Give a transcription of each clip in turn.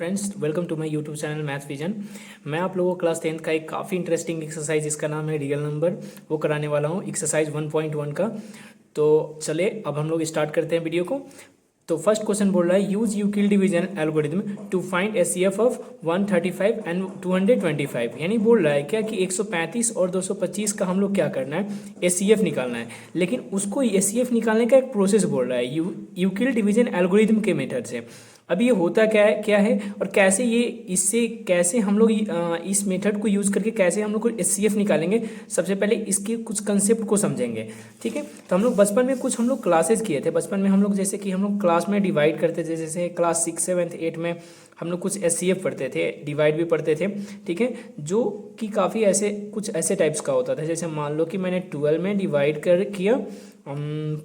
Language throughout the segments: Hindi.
Friends, welcome to my YouTube channel Math Vision. मैं आप लोगों को क्लास 10th का एक काफ़ी इंटरेस्टिंग एक्सरसाइज, इसका नाम है रियल नंबर, वो कराने वाला हूँ, एक्सरसाइज 1.1 का। तो चले अब हम लोग स्टार्ट करते हैं वीडियो को। तो फर्स्ट क्वेश्चन बोल रहा है use Euclid division algorithm to find HCF of 135 and 225। यानी बोल रहा है क्या कि 135 और 225 का हम लोग क्या करना है, एचसीएफ निकालना है। लेकिन उसको एचसीएफ निकालने का एक प्रोसेस बोल रहा है यूक्लिड डिवीजन एल्गोरिथम के मेथड से। अब ये होता क्या है और कैसे ये इससे कैसे हम लोग इस मेथड को यूज़ करके कैसे हम लोग एचसीएफ निकालेंगे। सबसे पहले इसके कुछ कंसेप्ट को समझेंगे, ठीक है। तो हम लोग बचपन में कुछ हम लोग क्लासेस किए थे। बचपन में हम लोग जैसे कि हम लोग क्लास में डिवाइड करते थे, जैसे क्लास 6, 7, 8 में हम लोग कुछ एचसीएफ पढ़ते थे, डिवाइड भी पढ़ते थे, ठीक है। जो कि काफ़ी ऐसे कुछ ऐसे टाइप्स का होता था। जैसे मान लो कि मैंने 12 में डिवाइड किया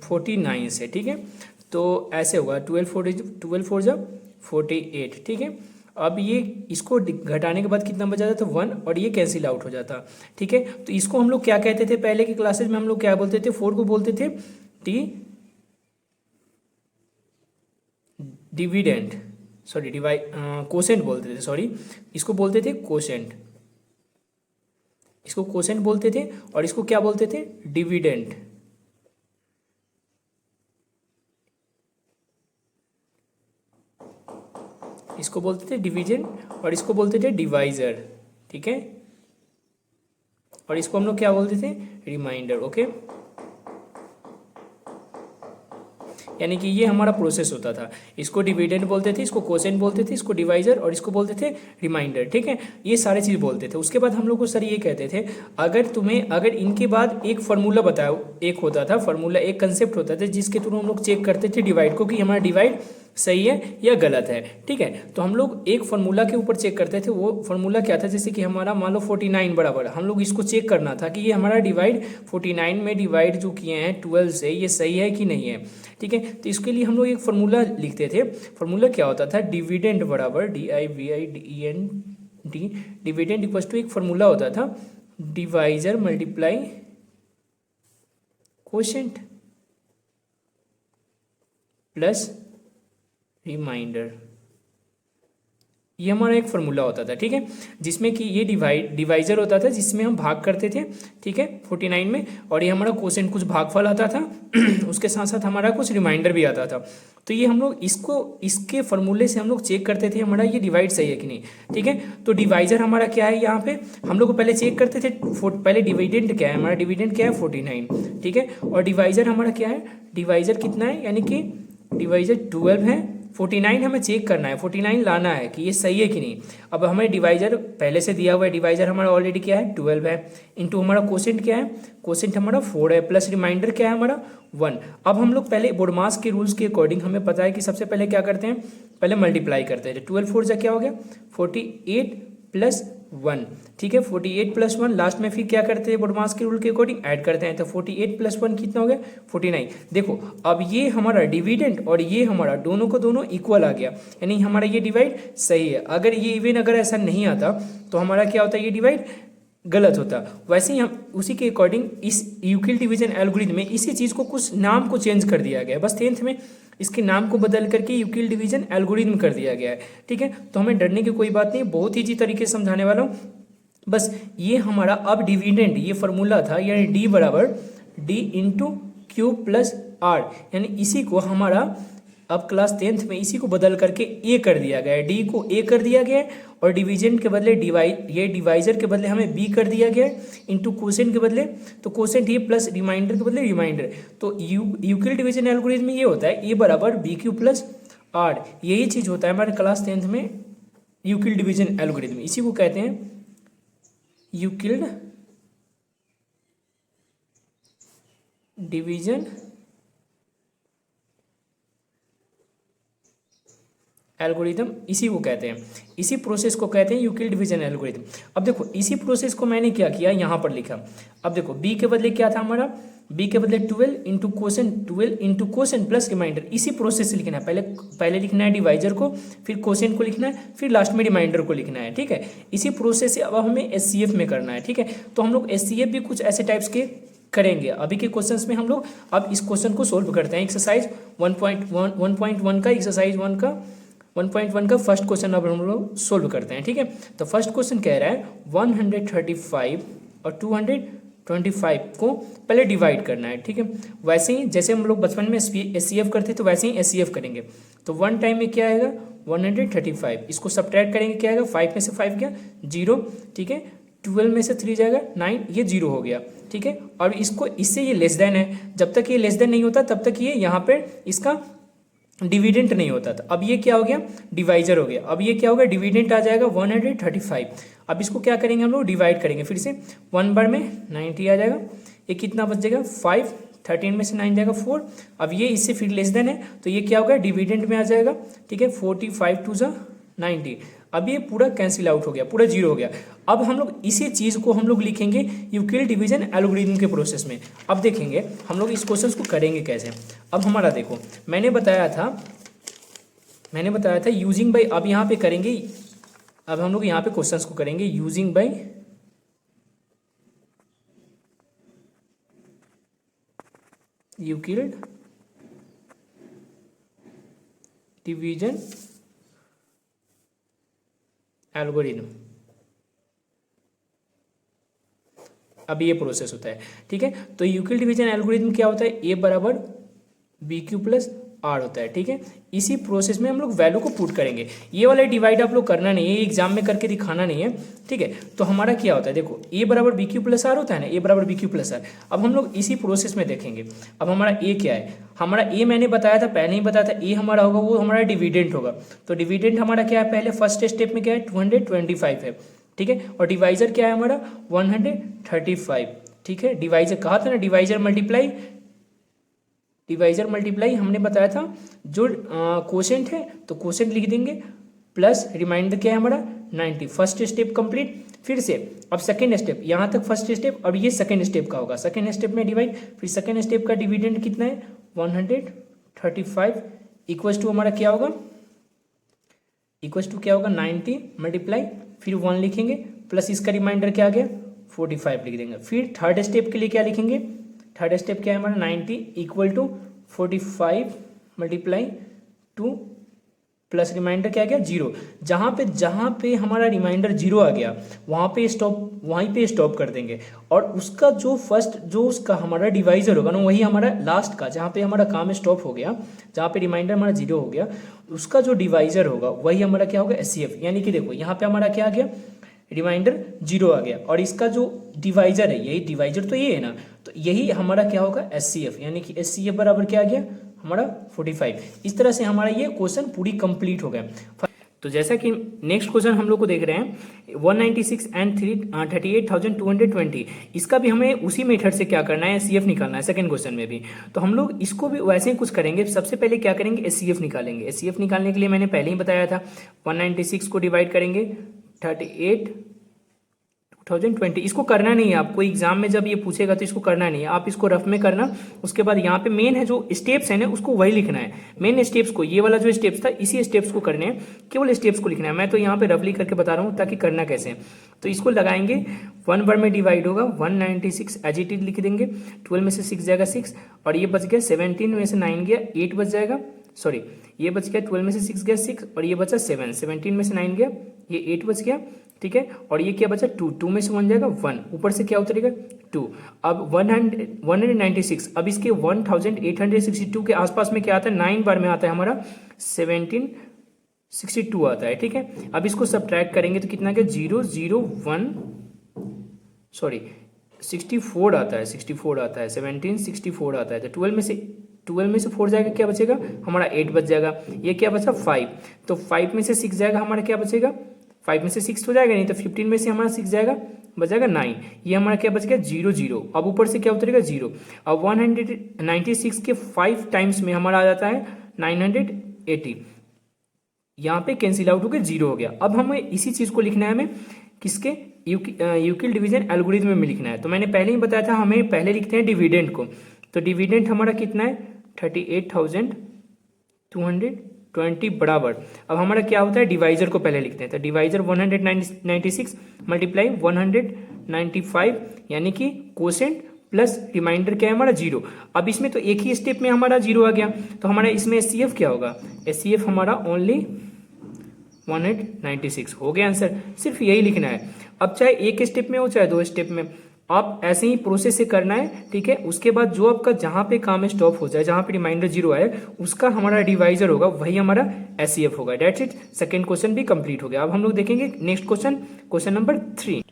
49 से, ठीक है। तो ऐसे होगा 12 4 जा 48, ठीक है। अब ये इसको घटाने के बाद कितना बचा जाता था 1, और ये कैंसिल आउट हो जाता, ठीक है। तो इसको हम लोग क्या कहते थे पहले की क्लासेज में, हम लोग क्या बोलते थे, 4 को बोलते थे डिविडेंड, सॉरी कोसेंट बोलते थे, सॉरी इसको बोलते थे कोसेंट, इसको कोसेंट बोलते थे, और इसको क्या बोलते थे, डिविडेंड। इसको बोलते थे डिवीजन और इसको बोलते थे डिवाइजर, ठीक है। और इसको हम लोग क्या बोलते थे, रिमाइंडर, ओके। यानी कि ये हमारा प्रोसेस होता था। इसको डिविडेंड बोलते थे, इसको कोसेंट बोलते थे, इसको डिवाइजर, और इसको बोलते थे रिमाइंडर, ठीक है। ये सारे चीज़ बोलते थे। उसके बाद हम लोग को सर ये कहते थे, अगर इनके बाद एक फार्मूला बताओ, एक होता था फार्मूला, एक कंसेप्ट होता था जिसके थ्रू हम लोग चेक करते थे डिवाइड को, कि हमारा डिवाइड सही है या गलत है, ठीक है। तो हम लोग एक फार्मूला के ऊपर चेक करते थे। वो फार्मूला क्या था, जैसे कि हमारा मान लो 49 बराबर, हम लोग इसको चेक करना था कि ये हमारा डिवाइड 49 में डिवाइड जो किए हैं 12 से, ये सही है कि नहीं है, ठीक है। तो इसके लिए हम लोग एक फार्मूला लिखते थे। फार्मूला क्या होता था, डिविडेंड बराबर DIVIDEND, डिविडेंड इक्वल टू एक फार्मूला होता था divisor multiply quotient plus remainder. ये हमारा एक फार्मूला होता था, ठीक है, जिसमें कि ये डिवाइजर होता था, जिसमें हम भाग करते थे, ठीक है, 49 में, और ये हमारा कोसेंट कुछ भागफल आता था उसके साथ साथ हमारा कुछ रिमाइंडर भी आता था। तो ये हम लोग इसके फार्मूले से हम लोग चेक करते थे हमारा ये डिवाइड सही है कि नहीं, ठीक है। तो डिवाइजर हमारा क्या है, यहाँ पे हम लोग पहले चेक करते थे, पहले डिविडेंड क्या है, हमारा डिविडेंड क्या है 49, ठीक है। और डिवाइजर हमारा क्या है, डिवाइजर कितना है, यानी कि डिवाइजर 12 है, 49 हमें चेक करना है, 49 लाना है कि ये सही है कि नहीं। अब हमें डिवाइजर पहले से दिया हुआ है, डिवाइजर हमारा ऑलरेडी क्या है 12 है, इंटू हमारा कोसेंट क्या है, कोसेंट हमारा 4 है, प्लस रिमाइंडर क्या है हमारा 1। अब हम लोग पहले बोडमास के रूल्स के अकॉर्डिंग हमें पता है कि सबसे पहले क्या करते हैं, पहले मल्टीप्लाई करते हैं। 12 4 से क्या हो गया 48 प्लस 1, ठीक है। 48 प्लस 1, लास्ट में फिर क्या करते हैं, बोडमास के रूल के अकॉर्डिंग ऐड करते हैं। तो 48 प्लस 1 कितना हो गया 49। देखो अब ये हमारा डिविडेंड और ये हमारा दोनों को दोनों इक्वल आ गया, यानी हमारा ये डिवाइड सही है। अगर ये इवन अगर ऐसा नहीं आता तो हमारा क्या होता है, ये डिवाइड गलत होता। वैसे ही हम उसी के अकॉर्डिंग इस यूक्लिड डिवीजन एल्गोरिथम में इसी चीज़ को कुछ नाम को चेंज कर दिया गया, बस 10th में इसके नाम को बदल करके यूक्लिड डिवीजन एल्गोरिथम कर दिया गया है, ठीक है। तो हमें डरने की कोई बात नहीं, बहुत ईजी तरीके से समझाने वाला हूँ। बस ये हमारा अब डिविडेंड ये फार्मूला था, यानी D बराबर D into Q plus R, यानी इसी को हमारा अब क्लास 10th में इसी को बदल करके A कर दिया गया है, D को A कर दिया गया है, और डिवीजन के बदले डिवाइजर के बदले हमें B कर दिया गया है, इंटू कोसेंट के बदले तो कोसेंट ये, प्लस रिमाइंडर के बदले रिमाइंडर। तो यूक्लिड डिवीजन एल्गोरिथम में ये होता है A बराबर BQ प्लस R, यही चीज़ होता है हमारे क्लास 10th में यूक्लिड डिवीजन एल्गोरिथम, इसी को कहते हैं यूक्लिड डिवीजन एल्गोरिथम, इसी को कहते हैं, इसी प्रोसेस को कहते हैं यूक्लिड डिवीजन एल्गोरिथम। अब देखो इसी प्रोसेस को मैंने क्या किया, यहाँ पर लिखा। अब देखो B के बदले क्या था हमारा, B के बदले 12 इंटू कोसेंट प्लस रिमाइंडर, इसी प्रोसेस से लिखना है। पहले लिखना है डिवाइजर को, फिर कोसेंट को लिखना है, फिर लास्ट में रिमाइंडर को लिखना है, ठीक है। इसी प्रोसेस से अब हमें एचसीएफ में करना है, ठीक है। तो हम लोग एचसीएफ भी कुछ ऐसे टाइप्स के करेंगे अभी के क्वेश्चंस में। हम लोग अब इस क्वेश्चन को सोल्व करते हैं। एक्सरसाइज 1.1 का एक्सरसाइज 1 का 1.1 का फर्स्ट क्वेश्चन अब हम लोग सोल्व करते हैं, ठीक है। तो फर्स्ट क्वेश्चन कह रहा है 135 और 225 को पहले डिवाइड करना है, ठीक है। वैसे ही जैसे हम लोग बचपन में SCF करते तो वैसे ही SCF करेंगे। तो 1 टाइम में क्या आएगा 135, इसको सब्ट्रैक्ट करेंगे क्या आएगा 5 में से 5 गया 0, ठीक है। 12 में से 3 जाएगा 9, ये 0 हो गया, ठीक है। और इसको इससे ये लेस देन है, जब तक ये लेस देन नहीं होता तब तक ये यहाँ पे इसका डिविडेंट नहीं होता था। अब ये क्या हो गया डिवाइजर हो गया। अब ये क्या होगा डिविडेंट आ जाएगा 135। अब इसको क्या करेंगे हम लोग डिवाइड करेंगे फिर से, 1 बार में 90 आ जाएगा, ये कितना बच जाएगा 5, 13 में से 9 जाएगा 4। अब ये इससे फिर लेस देन है तो ये क्या होगा डिविडेंट में आ जाएगा, ठीक है। 45 टू ज़ा 90, अब ये पूरा कैंसिल आउट हो गया, पूरा 0 हो गया। अब हम लोग इसी चीज़ को हम लोग लिखेंगे यूक्लिड डिवीजन एल्गोरिथम के प्रोसेस में। अब देखेंगे हम लोग इस क्वेश्चन को करेंगे कैसे। अब हमारा देखो मैंने बताया था यूजिंग बाई, अब यहाँ पे करेंगे, अब हम लोग यहाँ पे क्वेश्चंस को करेंगे using by Euclid division algorithm. अब ये प्रोसेस होता है, ठीक है। तो यूक्लिड डिवीजन एल्गोरिथम क्या होता है, ए बराबर BQ प्लस R होता है, ठीक है। इसी प्रोसेस में हम लोग वैल्यू को पुट करेंगे। ये वाला डिवाइड आप लोग करना नहीं है, ये एग्जाम में करके दिखाना नहीं है, ठीक है। तो हमारा क्या होता है देखो ए बराबर BQ प्लस R होता है ना, ए बराबर BQ प्लस R। अब हम लोग इसी प्रोसेस में देखेंगे। अब हमारा ए क्या है, हमारा ए मैंने बताया था पहले ही बताया था, ए हमारा होगा वो हमारा डिविडेंट होगा। तो डिविडेंट हमारा क्या है, पहले फर्स्ट स्टेप में क्या है 225 है, ठीक है। और डिवाइजर क्या है हमारा 135, ठीक है। डिवाइजर कहा था ना, डिवाइजर मल्टीप्लाई हमने बताया था जो कोशेंट है तो कोशेंट लिख देंगे प्लस रिमाइंडर क्या है हमारा 90। First step complete. फिर से अब सेकेंड स्टेप, यहाँ तक फर्स्ट स्टेप, अब ये सेकेंड स्टेप का होगा। सेकेंड स्टेप में डिवाइड, फिर सेकेंड स्टेप का डिविडेंड कितना है 135 इक्वल्स टू हमारा क्या होगा, इक्वल्स टू क्या होगा 90 मल्टीप्लाई, फिर 1 लिखेंगे प्लस इसका रिमाइंडर क्या आ गया 45 लिख देंगे। फिर थर्ड स्टेप के लिए क्या लिखेंगे, थर्ड स्टेप क्या है हमारा 90 equal to 45 multiply 2 plus remainder क्या आ गया 0। जहाँ पे हमारा रिमाइंडर 0 आ गया वहीं पे स्टॉप कर देंगे। और उसका जो फर्स्ट जो उसका हमारा डिवाइजर होगा ना, वही हमारा लास्ट का जहाँ पे हमारा काम स्टॉप हो गया, जहाँ पे रिमाइंडर हमारा 0 हो गया, उसका जो डिवाइजर होगा वही हमारा क्या होगा SCF। यानी कि देखो यहाँ पे हमारा क्या आ गया रिमाइंडर 0 आ गया, और इसका जो डिवाइजर है, यही डिवाइजर तो ये है ना, तो यही हमारा क्या होगा SCF। यानी कि SCF बराबर क्या आ गया हमारा 45। इस तरह से हमारा ये क्वेश्चन पूरी कंप्लीट हो गया। तो जैसा कि नेक्स्ट क्वेश्चन हम लोग को देख रहे हैं 196 एंड 38,220, इसका भी हमें उसी मेथड से क्या करना है SCF निकालना है सेकंड क्वेश्चन में भी। तो हम लोग इसको भी वैसे ही कुछ करेंगे। सबसे पहले क्या करेंगे SCF निकालेंगे। SCF निकालने के लिए मैंने पहले ही बताया था 196 को डिवाइड करेंगे 38,2020। इसको करना नहीं है आपको, एग्जाम में जब ये पूछेगा तो इसको करना नहीं है, आप इसको रफ में करना। उसके बाद यहाँ पे मेन है जो स्टेप्स है ना उसको वही लिखना है, मेन स्टेप्स को, ये वाला जो स्टेप्स था इसी स्टेप्स को करने हैं, केवल स्टेप्स को लिखना है। मैं तो यहाँ पे रफली करके बता रहा हूँ ताकि करना कैसे। तो इसको लगाएंगे 1 बार में डिवाइड होगा 196 एज इट इज लिख देंगे, 12 में से 6 जाएगा 6, और ये बच गया 17 में से 9 गया 8 बच जाएगा, सॉरी ये बच गया 12 में से 6 गया 6, और ये बचा 7, 17 में से 9 गया ये 8 बच गया, ठीक है। और ये क्या बचा 2, 2 में से 1 जाएगा 1, ऊपर से क्या उतरेगा 2। अब 196, अब इसके 1862 के आसपास में क्या आता है 9 बार में आता है हमारा 1762 आता है, ठीक है। अब इसको सब्ट्रैक्ट करेंगे तो कितना क्या 0 0 1 सॉरी 64 आता है, 64 आता है, 1764 आता है। तो 12 में से 4 जाएगा क्या बचेगा हमारा 8 बच जाएगा। ये क्या बचा 5, तो 5 में से 6 जाएगा हमारा क्या बचेगा 5 में से 6 तो जाएगा नहीं, तो 15 में से हमारा 6 जाएगा बच जाएगा 9। ये हमारा क्या बच गया 0 0। अब ऊपर से क्या उतरेगा 0। अब 196 के 5 टाइम्स में हमारा आ जाता है 980, यहाँ पे कैंसिल आउट होकर 0 हो गया। अब हमें इसी चीज़ को लिखना है, हमें किसके यूक्लिड डिवीजन एल्गोरिथम में लिखना है। तो मैंने पहले ही बताया था हमें पहले लिखते हैं डिविडेंड को। तो डिविडेंड हमारा कितना है 38,220 बराबर। अब हमारा क्या होता है डिवाइजर को पहले लिखते हैं। तो डिवाइजर 196 मल्टीप्लाई 195, यानी कि कोसेंट प्लस रिमाइंडर क्या है हमारा 0। अब इसमें तो एक ही स्टेप में हमारा 0 आ गया, तो हमारा इसमें SCF क्या होगा, SCF हमारा ओनली 196 हो गया आंसर। सिर्फ यही लिखना है। अब चाहे एक स्टेप में हो चाहे दो स्टेप में, आप ऐसे ही प्रोसेस से करना है, ठीक है। उसके बाद जो आपका जहां पे काम है स्टॉप हो जाए, जहां पे रिमाइंडर 0 आए, उसका हमारा डिवाइजर होगा, वही हमारा एचसीएफ होगा। That's it. सेकंड क्वेश्चन भी कंप्लीट हो गया। अब हम लोग देखेंगे नेक्स्ट क्वेश्चन, क्वेश्चन नंबर 3।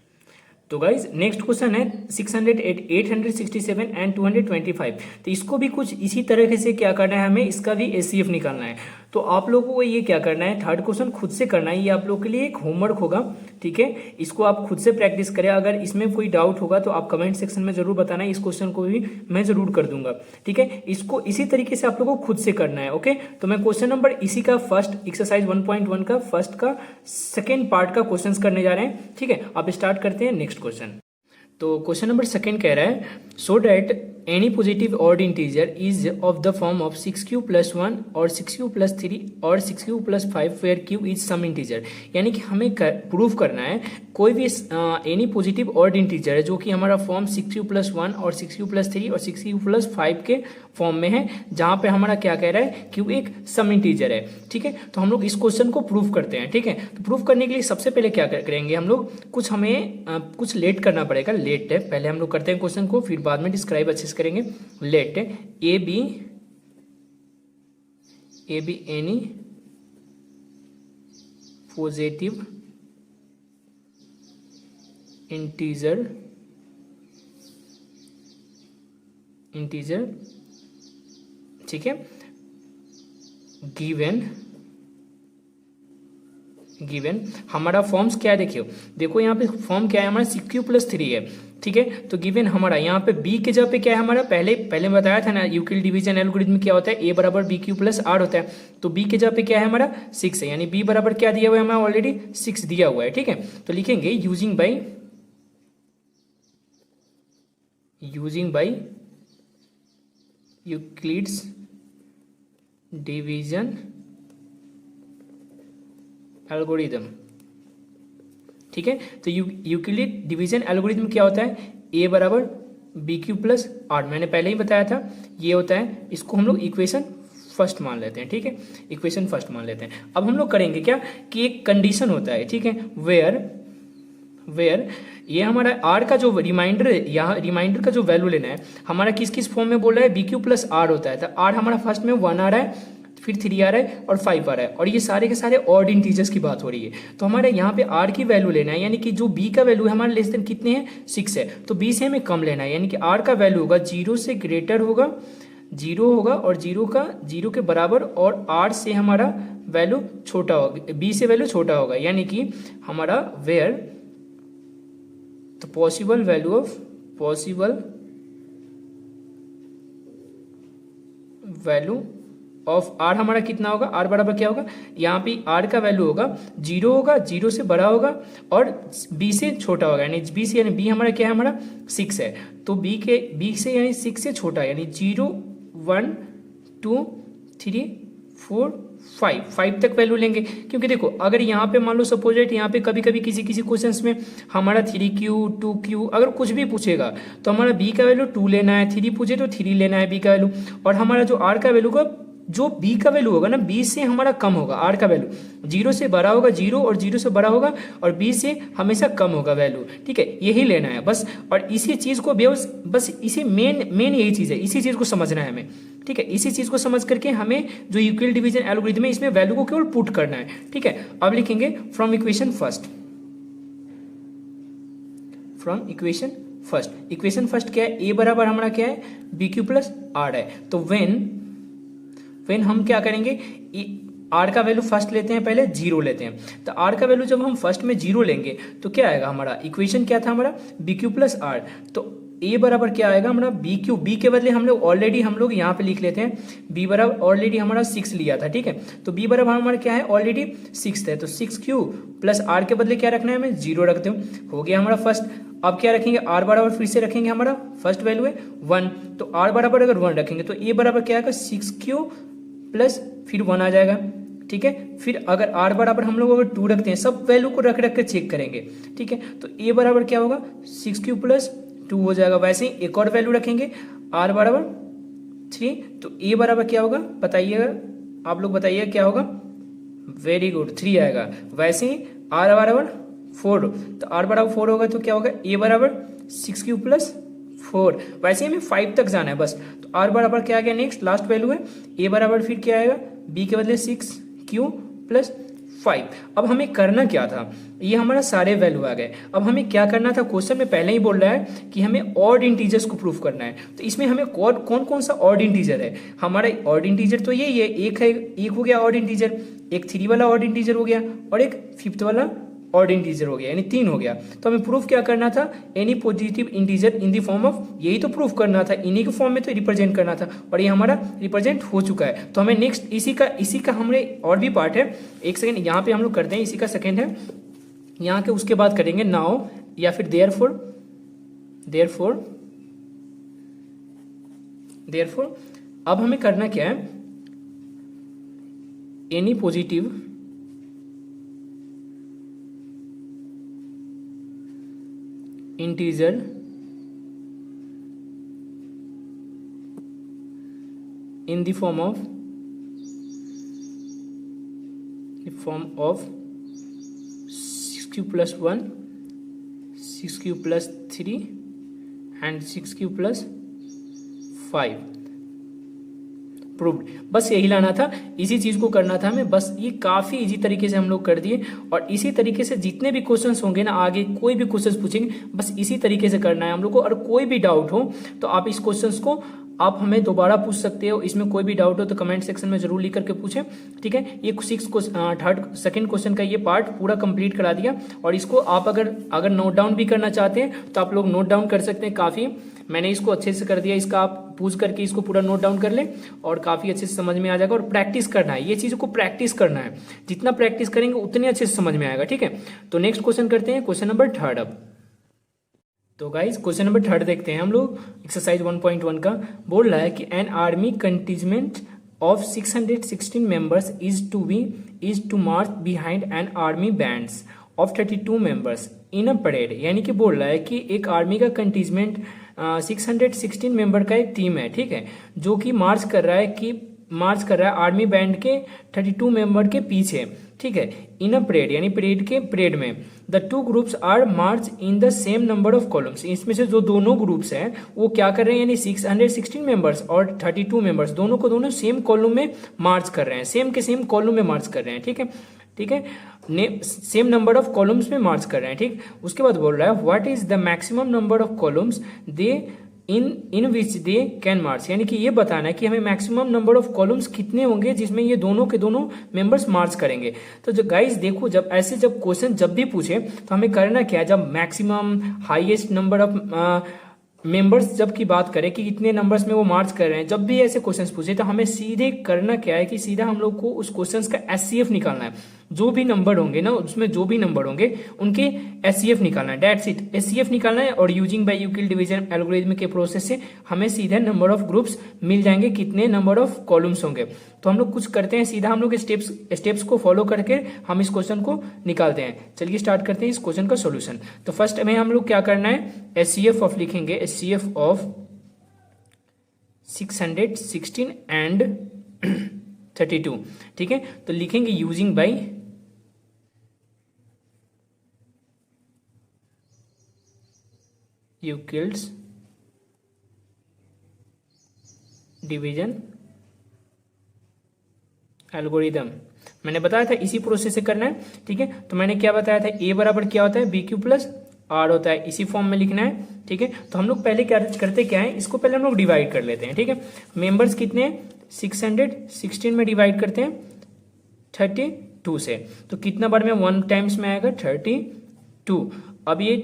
तो गाइज नेक्स्ट क्वेश्चन है 600, 867 एंड 225। तो इसको भी कुछ इसी तरीके से क्या करना है, हमें इसका भी एचसीएफ निकालना है। तो आप लोगों को ये क्या करना है, थर्ड क्वेश्चन खुद से करना है। ये आप लोगों के लिए एक होमवर्क होगा, ठीक है। इसको आप खुद से प्रैक्टिस करें। अगर इसमें कोई डाउट होगा तो आप कमेंट सेक्शन में जरूर बताना। इस क्वेश्चन को भी मैं जरूर कर दूंगा, ठीक है। इसको इसी तरीके से आप लोगों को खुद से करना है, ओके। तो मैं क्वेश्चन नंबर इसी का फर्स्ट एक्सरसाइज 1.1 का फर्स्ट का सेकेंड पार्ट का क्वेश्चन करने जा रहे हैं, ठीक है। आप स्टार्ट करते हैं नेक्स्ट क्वेश्चन। तो क्वेश्चन नंबर सेकेंड कह रहा है, so that any positive odd integer is of the form of 6q + 1 और 6q + 3 और 6q + 5 where q is some integer. यानी कि हमें प्रूव करना है कोई भी एनी पॉजिटिव ऑड इंटीजर है जो कि हमारा फॉर्म 6q + 1 और 6q + 3 और 6q + 5 के फॉर्म में है, जहां पे हमारा क्या कह रहा है, q एक सम इंटीजर है, ठीक है। तो हम लोग इस क्वेश्चन को प्रूव करते हैं, ठीक है। तो प्रूव करने के लिए सबसे पहले क्या करेंगे हम लोग, कुछ हमें कुछ लेट करना पड़ेगा। लेट है पहले हम लोग करते हैं क्वेश्चन को, फिर बाद में डिस्क्राइब अच्छे से करेंगे। Let a b any positive integer ठीक है, गिवन हमारा फॉर्म्स क्या है, देखो यहाँ पे फॉर्म क्या है हमारा 6q + 3 है, ठीक है। तो गिवन हमारा यहाँ पे b के जगह पे क्या है हमारा, पहले बताया था ना यूक्लिड डिवीजन एल्गोरिथम क्या होता है, a = bq + r होता है। तो b के जगह पे क्या है हमारा 6 है, यानी b बराबर क्या दिया हुआ है हमारा ऑलरेडी 6 दिया हुआ है, ठीक है। तो लिखेंगे using by Euclid's division algorithm, ठीक है। तो यूक्लिड डिवीजन एल्गोरिथम क्या होता है, a = bq + r, मैंने पहले ही बताया था ये होता है। इसको हम लोग इक्वेशन फर्स्ट मान लेते हैं, ठीक है, इक्वेशन फर्स्ट मान लेते हैं। अब हम लोग करेंगे क्या कि एक कंडीशन होता है, ठीक है, वेयर ये हमारा r का जो रिमाइंडर है, यहाँ रिमाइंडर का जो वैल्यू लेना है हमारा किस किस फॉर्म में बोल रहा है, bq + r होता है। तो r हमारा फर्स्ट में 1 आ रहा है, फिर 3 आ रहा है और 5 आ रहा है, और ये सारे के सारे ऑड इंटीजर्स की बात हो रही है। तो हमारे यहाँ पे r की वैल्यू लेना है, यानी कि जो b का वैल्यू है हमारे लेस देन कितने हैं, 6 है। तो b से हमें कम लेना है, यानी कि r का वैल्यू होगा 0 से ग्रेटर होगा, 0 होगा और 0 के बराबर, और r से हमारा वैल्यू छोटा होगा, b से वैल्यू छोटा होगा, यानी कि हमारा वेयर तो पॉसिबल वैल्यू ऑफ r हमारा कितना होगा, r बराबर क्या होगा, यहाँ पे r का वैल्यू होगा 0 होगा, 0 से बड़ा होगा और b से छोटा होगा, यानी b से, यानी b हमारा क्या है, हमारा 6 है। तो b से यानी 6 से छोटा है, यानी 0 1 2 3 4 5 तक वैल्यू लेंगे। क्योंकि देखो अगर यहाँ पे मान लो सपोज यहाँ पे कभी कभी किसी क्वेश्चंस में हमारा 3q 2q अगर कुछ भी पूछेगा तो हमारा b का वैल्यू 2 लेना है, 3 पूछे तो 3 लेना है b का वैल्यू, और हमारा जो r का वैल्यू का जो b का वैल्यू होगा ना, b से हमारा कम होगा, r का वैल्यू 0 से बड़ा होगा 0 और 0 से बड़ा होगा, और b से हमेशा कम होगा वैल्यू, ठीक है। यही लेना है बस, और इसी चीज़ को बस इसी मेन यही चीज़ है, इसी चीज़ को समझना है हमें, ठीक है। इसी चीज़ को समझ करके हमें जो यूक्लिड डिवीजन एल्गोरिथम है इसमें वैल्यू को केवल पुट करना है, ठीक है। अब लिखेंगे from equation first, equation first क्या है, a बराबर हमारा क्या है, bq + r है। तो वेन हम क्या करेंगे, r का वैल्यू फर्स्ट लेते हैं, पहले 0 लेते हैं। तो r का वैल्यू जब हम फर्स्ट में 0 लेंगे तो क्या आएगा, हमारा इक्वेशन क्या था हमारा bq + r। तो a बराबर क्या आएगा हमारा b के बदले हम लोग यहाँ पे लिख लेते हैं, b बराबर ऑलरेडी हमारा 6 लिया था, ठीक है। तो b बराबर हमारा क्या है, ऑलरेडी 6 है। तो 6q + r के बदले क्या रखना है हमें, 0 रखते हो गया हमारा फर्स्ट। अब क्या रखेंगे, r बराबर फिर से रखेंगे, हमारा फर्स्ट वैल्यू है 1, तो r बराबर अगर 1 रखेंगे तो a बराबर क्या आएगा, 6q + फिर 1 आ जाएगा, ठीक है। फिर अगर r बराबर हम लोग अगर 2 रखते हैं, सब वैल्यू को रख के चेक करेंगे, ठीक है। तो a बराबर क्या होगा, 6q + 2 हो जाएगा। वैसे ही एक और वैल्यू रखेंगे, r बराबर 3, तो a बराबर क्या होगा बताइएगा, आप लोग बताइए क्या होगा, वेरी गुड, 3 आएगा। वैसे ही r बराबर 4, तो r बराबर 4 होगा तो क्या होगा, a बराबर 6 प्लस 4। वैसे ही हमें 5 तक जाना है बस, तो r बराबर क्या आ गया, नेक्स्ट लास्ट वैल्यू है a बराबर फिर क्या आएगा, b के बदले 6q प्लस 5। अब हमें करना क्या था, ये हमारा सारे वैल्यू आ गए। अब हमें क्या करना था, क्वेश्चन में पहले ही बोल रहा है कि हमें ऑड इंटीजर्स को प्रूफ करना है। तो इसमें हमें कौन कौन सा ऑड इंटीजर है, हमारा ऑड इंटीजर तो यही है, एक हो गया ऑड इंटीजर, एक 3 वाला ऑड इंटीजर हो गया, और एक 5th वाला ऑड इंटीजर हो गया, यानी 3 हो गया। तो हमें प्रूफ क्या करना था, any positive integer in the form of, यही तो प्रूफ करना था, इन्हीं के फॉर्म में तो रिप्रेजेंट करना था, और ये हमारा रिप्रेजेंट हो चुका है। तो हमें नेक्स्ट इसी का हमारे और भी पार्ट है, एक सेकेंड यहाँ पे हम लोग करते हैं, इसी का सेकेंड है यहाँ के, उसके बाद करेंगे नाउ या फिर देयरफॉर। अब हमें करना क्या है, any positive integer in the form of 6q plus 1, 6q plus 3 and 6q plus 5 proved. बस यही लाना था, इसी चीज को करना था हमें, बस ये काफी इजी तरीके से हम लोग कर दिए। और इसी तरीके से जितने भी क्वेश्चंस होंगे ना, आगे कोई भी क्वेश्चंस पूछेंगे, बस इसी तरीके से करना है हम लोग को। और कोई भी डाउट हो तो आप इस क्वेश्चंस को आप हमें दोबारा पूछ सकते हो, इसमें कोई भी डाउट हो तो कमेंट सेक्शन में जरूर लिख करके पूछें, ठीक है। ये सेकंड क्वेश्चन का ये पार्ट पूरा कंप्लीट करा दिया। और इसको आप अगर नोट डाउन भी करना चाहते हैं तो आप लोग नोट डाउन कर सकते हैं, काफी मैंने इसको अच्छे से कर दिया, इसका आप पूछ करके इसको पूरा नोट डाउन कर लें और काफी अच्छे से समझ में आ जाएगा। और प्रैक्टिस करना है, ये चीजों को प्रैक्टिस करना है, जितना प्रैक्टिस करेंगे उतने अच्छे से समझ में आएगा, ठीक है। तो नेक्स्ट क्वेश्चन करते हैं, क्वेश्चन नंबर 3 अब। तो गाइज क्वेश्चन नंबर 3 देखते हैं हम लोग, एक्सरसाइज 1.1 का। बोल रहा है कि an army contingent of 616 members is to march behind an army bands of 32 members in a parade। यानी कि बोल रहा है कि एक आर्मी का कंटिंजेंट 616 मेंबर का एक टीम है, ठीक है, जो कि मार्च कर रहा है आर्मी बैंड के 32 मेंबर के पीछे, ठीक है, इन अ परेड, यानी परेड में। The two groups are march in the same number of columns. इसमें से जो दोनों ग्रुप्स हैं वो क्या कर रहे हैं, यानी 616 मेंबर्स और 32 मेंबर्स दोनों को दोनों सेम कॉलम में मार्च कर रहे हैं, सेम के सेम कॉलम में मार्च कर रहे हैं, ठीक है, सेम नंबर ऑफ कॉलम्स में मार्च कर रहे हैं, ठीक। उसके बाद बोल रहा है what is the maximum number of columns they in which they can march. यानी कि ये बताना है कि हमें मैक्सिमम नंबर ऑफ कॉलम्स कितने होंगे जिसमें ये दोनों के दोनों मेंबर्स मार्च करेंगे। तो जो गाइस देखो, जब क्वेश्चन जब भी पूछे तो हमें करना क्या है, जब maximum highest number of members जब की बात करें कि कितने नंबर्स में वो मार्च कर रहे हैं, जब भी ऐसे क्वेश्चंस पूछे तो हमें सीधे करना क्या है कि सीधा हम लोग को उस क्वेश्चंस का एचसीएफ निकालना है। जो भी नंबर होंगे ना, उसमें जो भी नंबर होंगे उनके एचसीएफ निकालना है, दैट्स इट, एचसीएफ निकालना है। और using by Euclid division algorithm के प्रोसेस से हमें सीधे नंबर ऑफ ग्रुप्स मिल जाएंगे, कितने नंबर ऑफ कॉलम्स होंगे। तो हम लोग कुछ करते हैं, सीधा हम लोग स्टेप्स को फॉलो करके हम इस क्वेश्चन को निकालते हैं। चलिए स्टार्ट करते हैं इस क्वेश्चन का सोल्यूशन। तो फर्स्ट में हम लोग क्या करना है, एचसीएफ ऑफ लिखेंगे, एचसीएफ ऑफ 616 एंड 32, ठीक है। तो लिखेंगे using by Euclid's division algorithm. मैंने बताया था इसी प्रोसेस से करना है, ठीक है। तो मैंने क्या बताया था, ए बराबर क्या होता है, बी क्यू प्लस आर होता है, इसी फॉर्म में लिखना है, ठीक है। तो हम लोग पहले क्या करते क्या है, इसको पहले हम लोग डिवाइड कर लेते हैं, ठीक है। मेंबर्स कितने हैं, 616 में डिवाइड करते हैं 32 से, तो कितना बार में 1 टाइम्स में आएगा 32। अब ये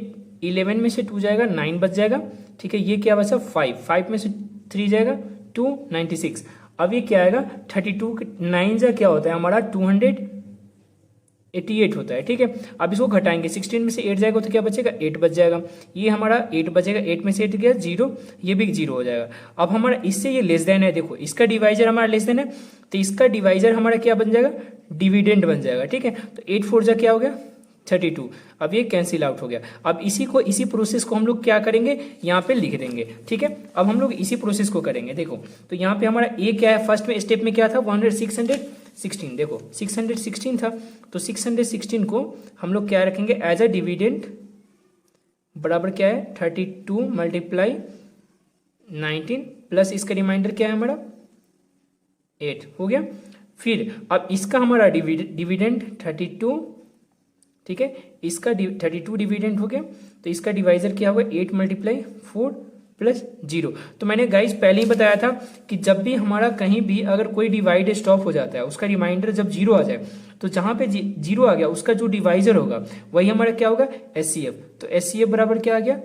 11 में से 2 जाएगा 9 बच जाएगा, ठीक है। ये क्या बचा 5 में से 3 जाएगा 2, 96। अब ये क्या आएगा 32 9 जा क्या होता है हमारा 288 होता है, ठीक है। अब इसको घटाएंगे, 16 में से 8 जाएगा तो क्या बचेगा 8 बच जाएगा, ये हमारा 8 बचेगा, 8 में से 8 गया 0, ये भी 0 हो जाएगा। अब हमारा इससे ये लेस देन है, देखो इसका डिवाइजर हमारा लेस देन है, तो इसका डिवाइजर हमारा क्या बन जाएगा, डिविडेंड बन जाएगा, ठीक है। तो 8 4 जा क्या हो गया 32। अब ये कैंसिल आउट हो गया। अब इसी प्रोसेस को हम लोग क्या करेंगे, यहाँ पे लिख देंगे, ठीक है। अब हम लोग इसी प्रोसेस को करेंगे, देखो तो यहाँ पे हमारा ए क्या है, फर्स्ट में स्टेप में क्या था 616 616, देखो 616 था, तो 616 को हम लोग क्या रखेंगे एज अ डिविडेंड, बराबर क्या है 32 मल्टीप्लाई 19 प्लस इसका रिमाइंडर क्या है हमारा 8 हो गया। फिर अब इसका हमारा डिविडेंड 32, ठीक है, इसका 32 डिविडेंड हो गया, तो इसका डिवाइजर क्या होगा 8 मल्टीप्लाई 4 प्लस 0। तो मैंने गाइस पहले ही बताया था कि जब भी हमारा कहीं भी अगर कोई डिवाइड स्टॉप हो जाता है, उसका रिमाइंडर जब 0 आ जाए, तो जहां पे 0 आ गया उसका जो डिवाइजर होगा वही हमारा क्या होगा HCF। तो HCF बराबर क्या आ गया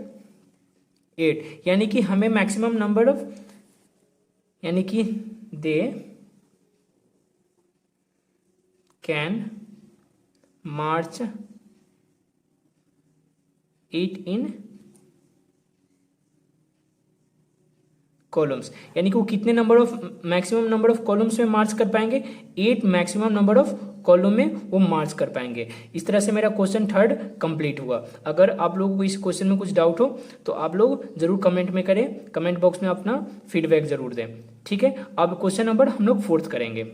8, यानी कि हमें मैक्सिमम नंबर ऑफ, यानी कि दे can March it in columns, यानी कि वो कितने number of maximum number of columns में मार्च कर पाएंगे 8 मैक्सिमम नंबर ऑफ कॉलम में वो मार्च कर पाएंगे। इस तरह से मेरा क्वेश्चन 3 कंप्लीट हुआ। अगर आप लोगों को इस क्वेश्चन में कुछ डाउट हो तो आप लोग जरूर कमेंट में करें, कमेंट बॉक्स में अपना फीडबैक जरूर दें, ठीक है। अब क्वेश्चन नंबर हम लोग 4th करेंगे।